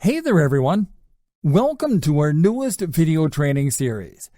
Hey there everyone! Welcome to our newest video training series,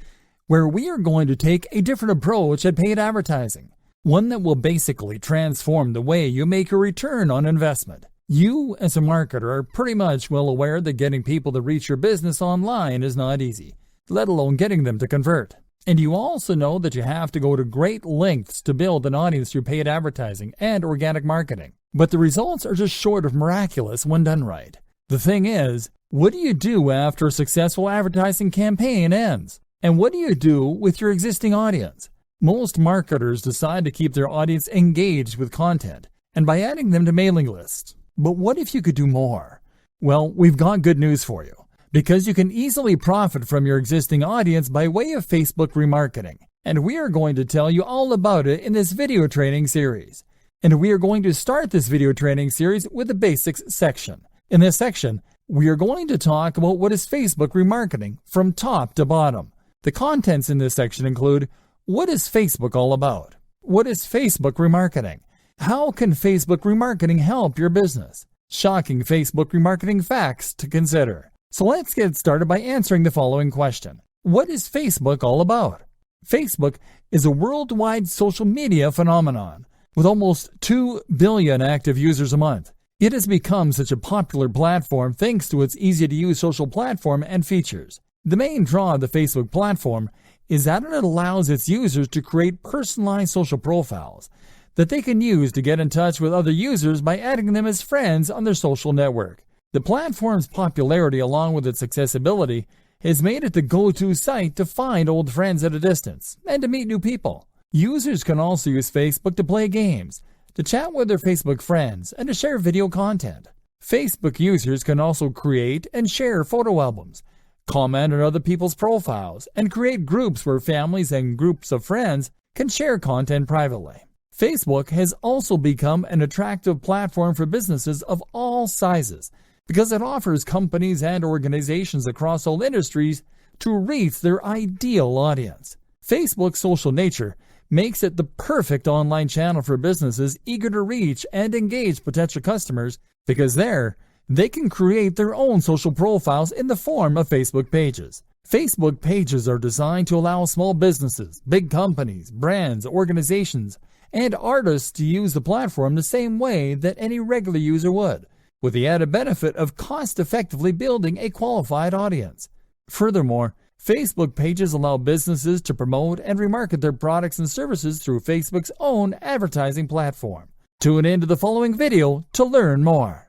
where we are going to take a different approach at paid advertising, one that will basically transform the way you make a return on investment. You, as a marketer, are pretty much well aware that getting people to reach your business online is not easy, let alone getting them to convert. And you also know that you have to go to great lengths to build an audience through paid advertising and organic marketing. But the results are just short of miraculous when done right. The thing is, what do you do after a successful advertising campaign ends? And what do you do with your existing audience? Most marketers decide to keep their audience engaged with content and by adding them to mailing lists. But what if you could do more? Well, we've got good news for you, because you can easily profit from your existing audience by way of Facebook remarketing. And we are going to tell you all about it in this video training series. And we are going to start this video training series with the basics section. In this section, we are going to talk about what is Facebook remarketing from top to bottom. The contents in this section include: what is Facebook all about? What is Facebook remarketing? How can Facebook remarketing help your business? Shocking Facebook remarketing facts to consider. So let's get started by answering the following question. What is Facebook all about? Facebook is a worldwide social media phenomenon with almost 2 billion active users a month. It has become such a popular platform thanks to its easy-to-use social platform and features. The main draw of the Facebook platform is that it allows its users to create personalized social profiles that they can use to get in touch with other users by adding them as friends on their social network. The platform's popularity, along with its accessibility, has made it the go-to site to find old friends at a distance and to meet new people. Users can also use Facebook to play games, to chat with their Facebook friends, and to share video content. Facebook users can also create and share photo albums, comment on other people's profiles, and create groups where families and groups of friends can share content privately. Facebook has also become an attractive platform for businesses of all sizes because it offers companies and organizations across all industries to reach their ideal audience. Facebook's social nature makes it the perfect online channel for businesses eager to reach and engage potential customers, because there, they can create their own social profiles in the form of Facebook pages. Facebook pages are designed to allow small businesses, big companies, brands, organizations, and artists to use the platform the same way that any regular user would, with the added benefit of cost-effectively building a qualified audience. Furthermore, Facebook pages allow businesses to promote and remarket their products and services through Facebook's own advertising platform. Tune in to the following video to learn more.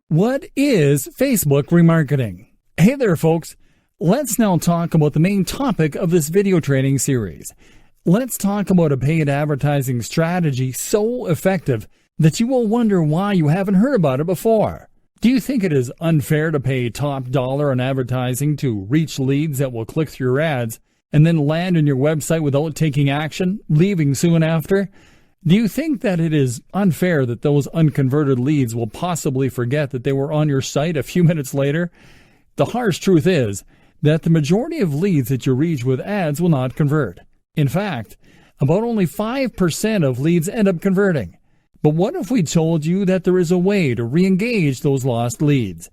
What is Facebook remarketing? Hey there, folks. Let's now talk about the main topic of this video training series. Let's talk about a paid advertising strategy so effective that you will wonder why you haven't heard about it before. Do you think it is unfair to pay top dollar on advertising to reach leads that will click through your ads and then land on your website without taking action, leaving soon after? Do you think that it is unfair that those unconverted leads will possibly forget that they were on your site a few minutes later? The harsh truth is that the majority of leads that you reach with ads will not convert. In fact, about only 5% of leads end up converting. But what if we told you that there is a way to re-engage those lost leads,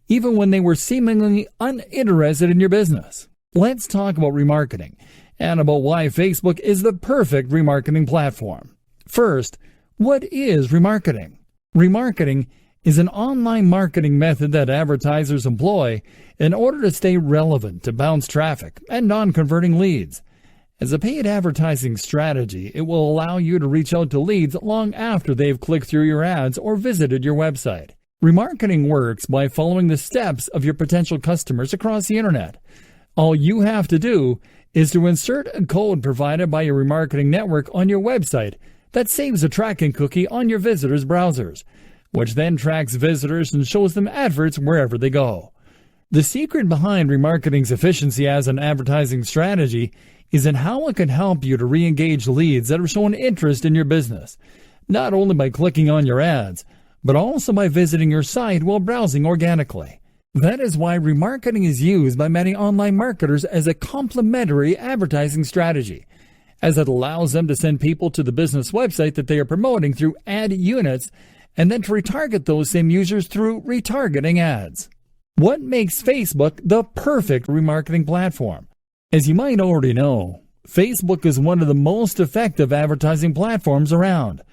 even when they were seemingly uninterested in your business? Let's talk about remarketing and about why Facebook is the perfect remarketing platform. First, what is remarketing? Remarketing is an online marketing method that advertisers employ in order to stay relevant to bounce traffic and non-converting leads. As a paid advertising strategy, it will allow you to reach out to leads long after they've clicked through your ads or visited your website. Remarketing works by following the steps of your potential customers across the internet. All you have to do is to insert a code provided by your remarketing network on your website that saves a tracking cookie on your visitors' browsers, which then tracks visitors and shows them adverts wherever they go. The secret behind remarketing's efficiency as an advertising strategy is in how it can help you to re-engage leads that are showing interest in your business, not only by clicking on your ads, but also by visiting your site while browsing organically. That is why remarketing is used by many online marketers as a complementary advertising strategy, as it allows them to send people to the business website that they are promoting through ad units and then to retarget those same users through retargeting ads. What makes Facebook the perfect remarketing platform? As you might already know, Facebook is one of the most effective advertising platforms around,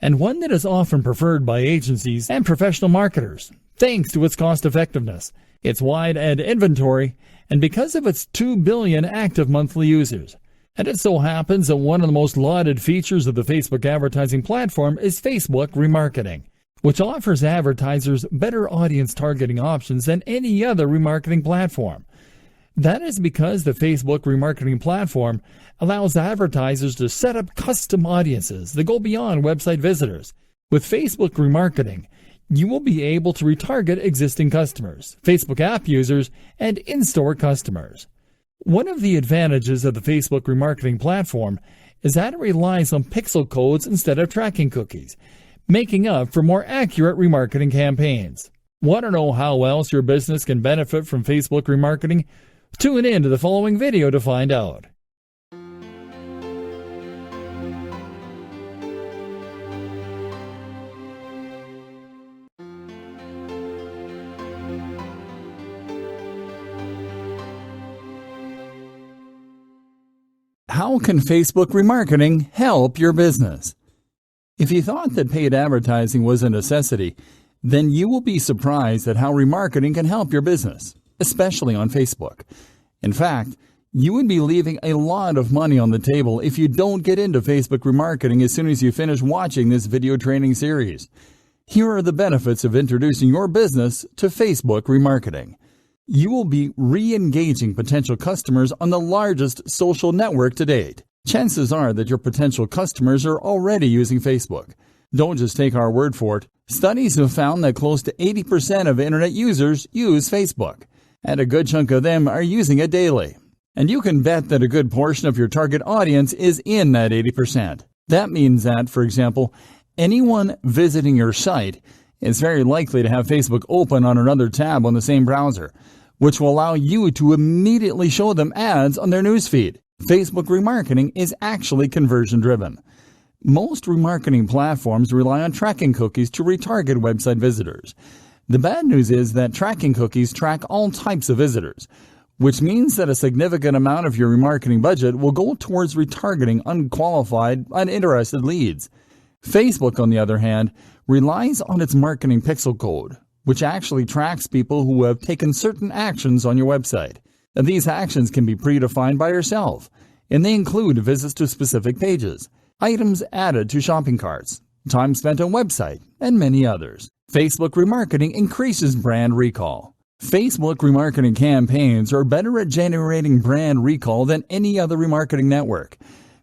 and one that is often preferred by agencies and professional marketers, thanks to its cost effectiveness, its wide ad inventory, and because of its 2 billion active monthly users. And it so happens that one of the most lauded features of the Facebook advertising platform is Facebook remarketing, which offers advertisers better audience targeting options than any other remarketing platform. That is because the Facebook remarketing platform allows advertisers to set up custom audiences that go beyond website visitors. With Facebook remarketing, you will be able to retarget existing customers, Facebook app users, and in-store customers. One of the advantages of the Facebook remarketing platform is that it relies on pixel codes instead of tracking cookies, making up for more accurate remarketing campaigns. Want to know how else your business can benefit from Facebook remarketing? Tune in to the following video to find out. How can Facebook remarketing help your business? If you thought that paid advertising was a necessity, then you will be surprised at how remarketing can help your business, especially on Facebook. In fact, you would be leaving a lot of money on the table if you don't get into Facebook remarketing as soon as you finish watching this video training series. Here are the benefits of introducing your business to Facebook remarketing. You will be re-engaging potential customers on the largest social network to date. Chances are that your potential customers are already using Facebook. Don't just take our word for it. Studies have found that close to 80% of internet users use Facebook, and a good chunk of them are using it daily. And you can bet that a good portion of your target audience is in that 80%. That means that, for example, anyone visiting your site is very likely to have Facebook open on another tab on the same browser, which will allow you to immediately show them ads on their newsfeed. Facebook remarketing is actually conversion-driven. Most remarketing platforms rely on tracking cookies to retarget website visitors. The bad news is that tracking cookies track all types of visitors, which means that a significant amount of your remarketing budget will go towards retargeting unqualified, uninterested leads. Facebook, on the other hand, relies on its marketing pixel code, which actually tracks people who have taken certain actions on your website. And these actions can be predefined by yourself, and they include visits to specific pages, items added to shopping carts, time spent on website, and many others. Facebook remarketing increases brand recall. Facebook remarketing campaigns are better at generating brand recall than any other remarketing network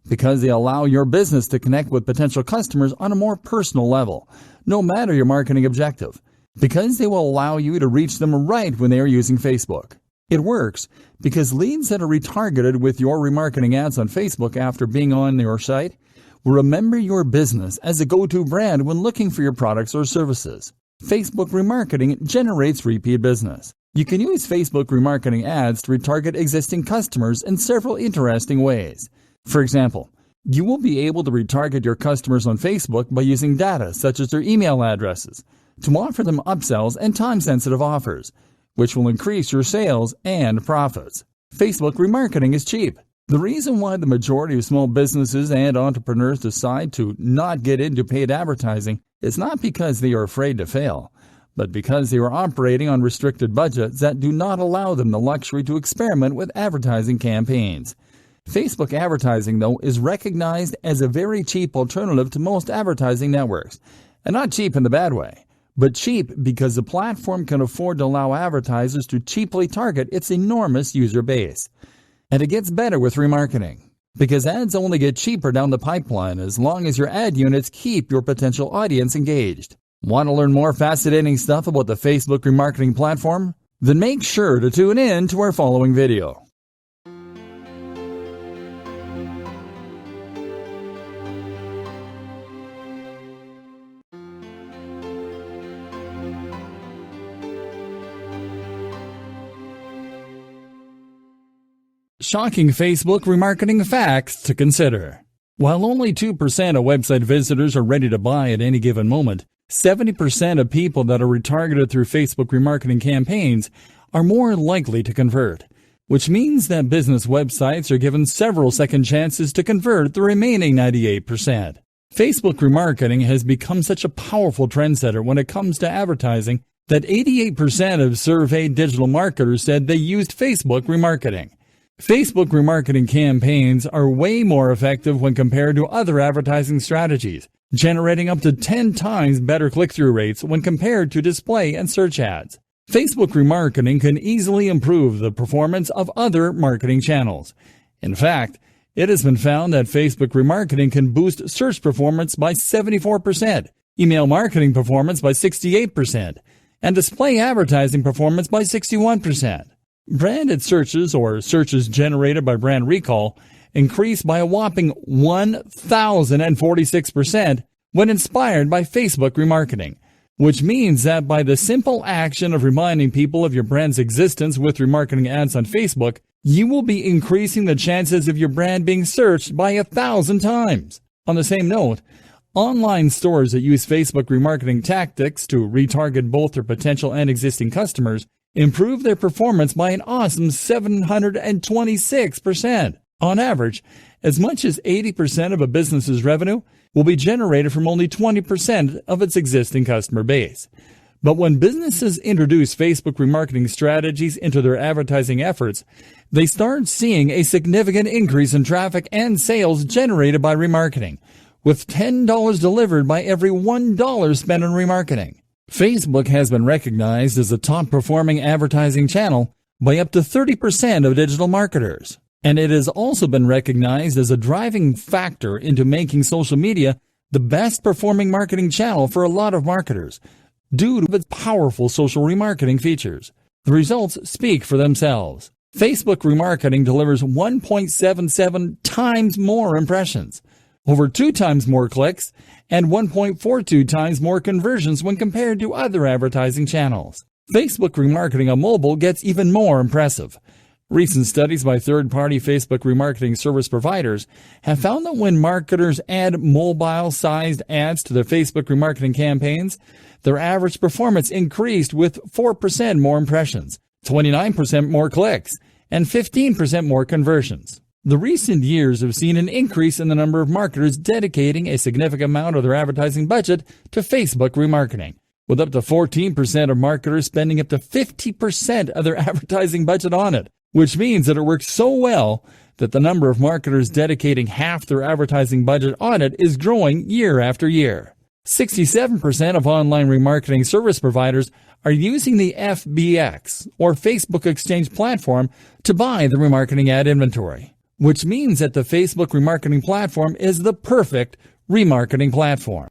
because they allow your business to connect with potential customers on a more personal level, no matter your marketing objective, because they will allow you to reach them right when they are using Facebook. It works because leads that are retargeted with your remarketing ads on Facebook after being on your site will remember your business as a go-to brand when looking for your products or services. Facebook remarketing generates repeat business. You can use Facebook remarketing ads to retarget existing customers in several interesting ways. For example, you will be able to retarget your customers on Facebook by using data such as their email addresses to offer them upsells and time-sensitive offers, which will increase your sales and profits. Facebook remarketing is cheap. The reason why the majority of small businesses and entrepreneurs decide to not get into paid advertising is not because they are afraid to fail, but because they are operating on restricted budgets that do not allow them the luxury to experiment with advertising campaigns. Facebook advertising, though, is recognized as a very cheap alternative to most advertising networks, and not cheap in the bad way, but cheap because the platform can afford to allow advertisers to cheaply target its enormous user base. And it gets better with remarketing, because ads only get cheaper down the pipeline as long as your ad units keep your potential audience engaged. Want to learn more fascinating stuff about the Facebook remarketing platform? Then make sure to tune in to our following video. Shocking Facebook remarketing facts to consider. While only 2% of website visitors are ready to buy at any given moment, 70% of people that are retargeted through Facebook remarketing campaigns are more likely to convert, which means that business websites are given several second chances to convert the remaining 98%. Facebook remarketing has become such a powerful trendsetter when it comes to advertising that 88% of surveyed digital marketers said they used Facebook remarketing. Facebook remarketing campaigns are way more effective when compared to other advertising strategies, generating up to 10 times better click-through rates when compared to display and search ads. Facebook remarketing can easily improve the performance of other marketing channels. In fact, it has been found that Facebook remarketing can boost search performance by 74%, email marketing performance by 68%, and display advertising performance by 61%. Branded searches, or searches generated by brand recall, increased by a whopping 1,046% when inspired by Facebook remarketing, which means that by the simple action of reminding people of your brand's existence with remarketing ads on Facebook, you will be increasing the chances of your brand being searched by 1,000 times. On the same note, online stores that use Facebook remarketing tactics to retarget both their potential and existing customers improve their performance by an awesome 726%. On average, as much as 80% of a business's revenue will be generated from only 20% of its existing customer base. But when businesses introduce Facebook remarketing strategies into their advertising efforts, they start seeing a significant increase in traffic and sales generated by remarketing, with $10 delivered by every $1 spent on remarketing. Facebook has been recognized as a top-performing advertising channel by up to 30% of digital marketers. And it has also been recognized as a driving factor into making social media the best-performing marketing channel for a lot of marketers, due to its powerful social remarketing features. The results speak for themselves. Facebook remarketing delivers 1.77 times more impressions, over 2 times more clicks, and 1.42 times more conversions when compared to other advertising channels. Facebook remarketing on mobile gets even more impressive. Recent studies by third-party Facebook remarketing service providers have found that when marketers add mobile-sized ads to their Facebook remarketing campaigns, their average performance increased with 4% more impressions, 29% more clicks, and 15% more conversions. The recent years have seen an increase in the number of marketers dedicating a significant amount of their advertising budget to Facebook remarketing, with up to 14% of marketers spending up to 50% of their advertising budget on it, which means that it works so well that the number of marketers dedicating half their advertising budget on it is growing year after year. 67% of online remarketing service providers are using the FBX, or Facebook Exchange platform, to buy the remarketing ad inventory, which means that the Facebook remarketing platform is the perfect remarketing platform.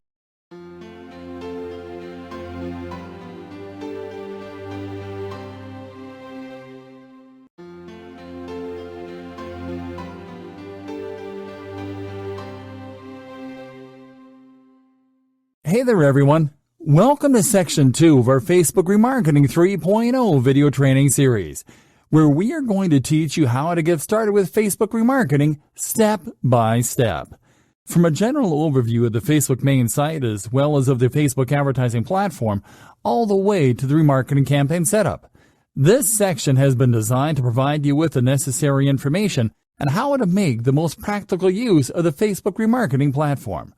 Hey there everyone, welcome to section 2 of our Facebook Remarketing 3.0 video training series, where we are going to teach you how to get started with Facebook remarketing step by step. From a general overview of the Facebook main site as well as of the Facebook advertising platform, all the way to the remarketing campaign setup. This section has been designed to provide you with the necessary information on how to make the most practical use of the Facebook remarketing platform.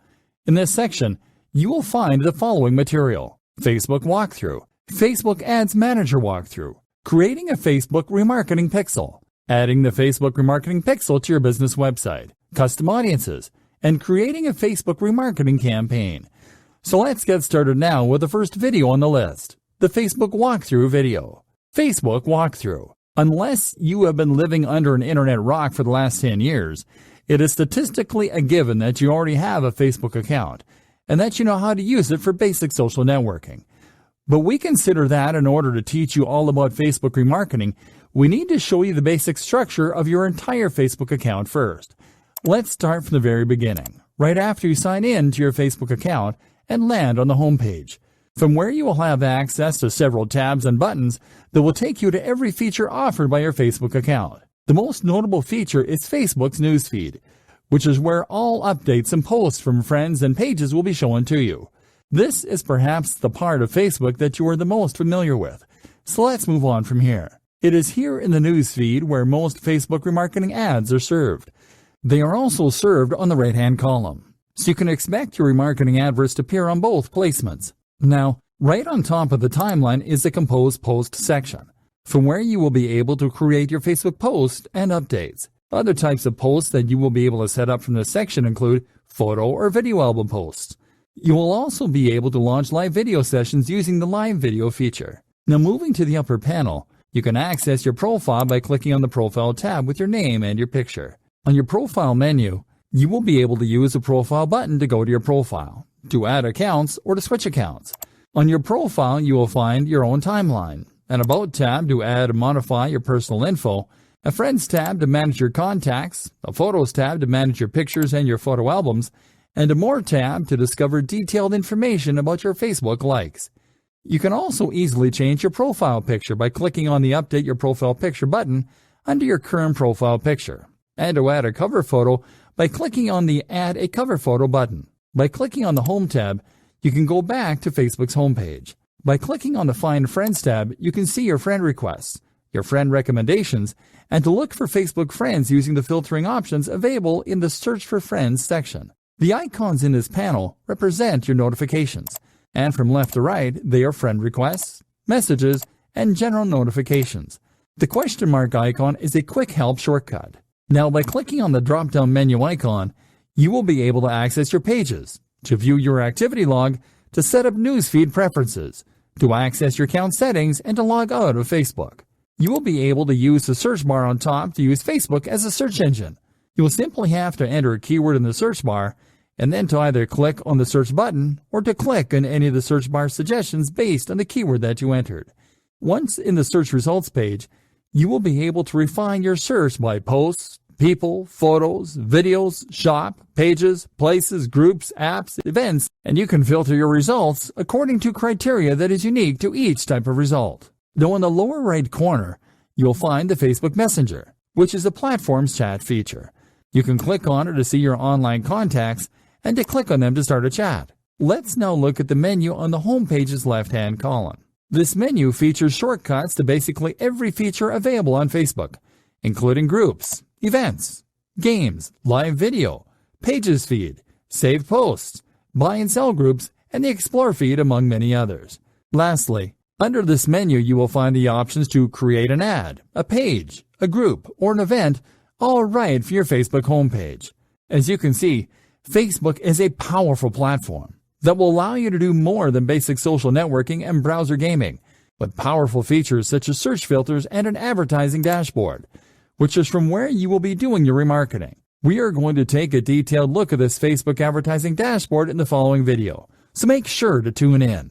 In this section, you will find the following material: Facebook walkthrough, Facebook Ads Manager walkthrough, creating a Facebook remarketing pixel, adding the Facebook remarketing pixel to your business website, custom audiences, and creating a Facebook remarketing campaign. So let's get started now with the first video on the list, the Facebook walkthrough video. Facebook walkthrough. Unless you have been living under an internet rock for the last 10 years, it is statistically a given that you already have a Facebook account, and that you know how to use it for basic social networking. But we consider that in order to teach you all about Facebook remarketing, we need to show you the basic structure of your entire Facebook account first. Let's start from the very beginning, right after you sign in to your Facebook account and land on the home page, from where you will have access to several tabs and buttons that will take you to every feature offered by your Facebook account. The most notable feature is Facebook's newsfeed, which is where all updates and posts from friends and pages will be shown to you. This is perhaps the part of Facebook that you are the most familiar with, so let's move on from here. It is here in the newsfeed where most Facebook remarketing ads are served. They are also served on the right-hand column, so you can expect your remarketing adverts to appear on both placements. Now, right on top of the timeline is the Compose Post section, from where you will be able to create your Facebook posts and updates. Other types of posts that you will be able to set up from this section include photo or video album posts. You will also be able to launch live video sessions using the live video feature. Now moving to the upper panel, you can access your profile by clicking on the Profile tab with your name and your picture. On your Profile menu, you will be able to use the Profile button to go to your profile, to add accounts, or to switch accounts. On your profile, you will find your own timeline, an About tab to add and modify your personal info, a Friends tab to manage your contacts, a Photos tab to manage your pictures and your photo albums, and a More tab to discover detailed information about your Facebook likes. You can also easily change your profile picture by clicking on the Update Your Profile Picture button under your current profile picture, and to add a cover photo by clicking on the Add a Cover Photo button. By clicking on the Home tab, you can go back to Facebook's homepage. By clicking on the Find Friends tab, you can see your friend requests, your friend recommendations, and to look for Facebook friends using the filtering options available in the Search for Friends section. The icons in this panel represent your notifications, and from left to right, they are friend requests, messages, and general notifications. The question mark icon is a quick help shortcut. Now, by clicking on the drop-down menu icon, you will be able to access your pages, to view your activity log, to set up newsfeed preferences, to access your account settings, and to log out of Facebook. You will be able to use the search bar on top to use Facebook as a search engine. You will simply have to enter a keyword in the search bar, and then to either click on the search button or to click on any of the search bar suggestions based on the keyword that you entered. Once in the search results page, you will be able to refine your search by posts, people, photos, videos, shop, pages, places, groups, apps, events, and you can filter your results according to criteria that is unique to each type of result. Now in the lower right corner, you'll find the Facebook Messenger, which is the platform's chat feature. You can click on it to see your online contacts and to click on them to start a chat. Let's now look at the menu on the home page's left-hand column. This menu features shortcuts to basically every feature available on Facebook, including groups, events, games, live video, pages feed, saved posts, buy and sell groups, and the explore feed, among many others. Lastly, under this menu you will find the options to create an ad, a page, a group, or an event, all right for your Facebook homepage. As you can see, Facebook is a powerful platform that will allow you to do more than basic social networking and browser gaming, with powerful features such as search filters and an advertising dashboard, which is from where you will be doing your remarketing. We are going to take a detailed look at this Facebook advertising dashboard in the following video, so make sure to tune in.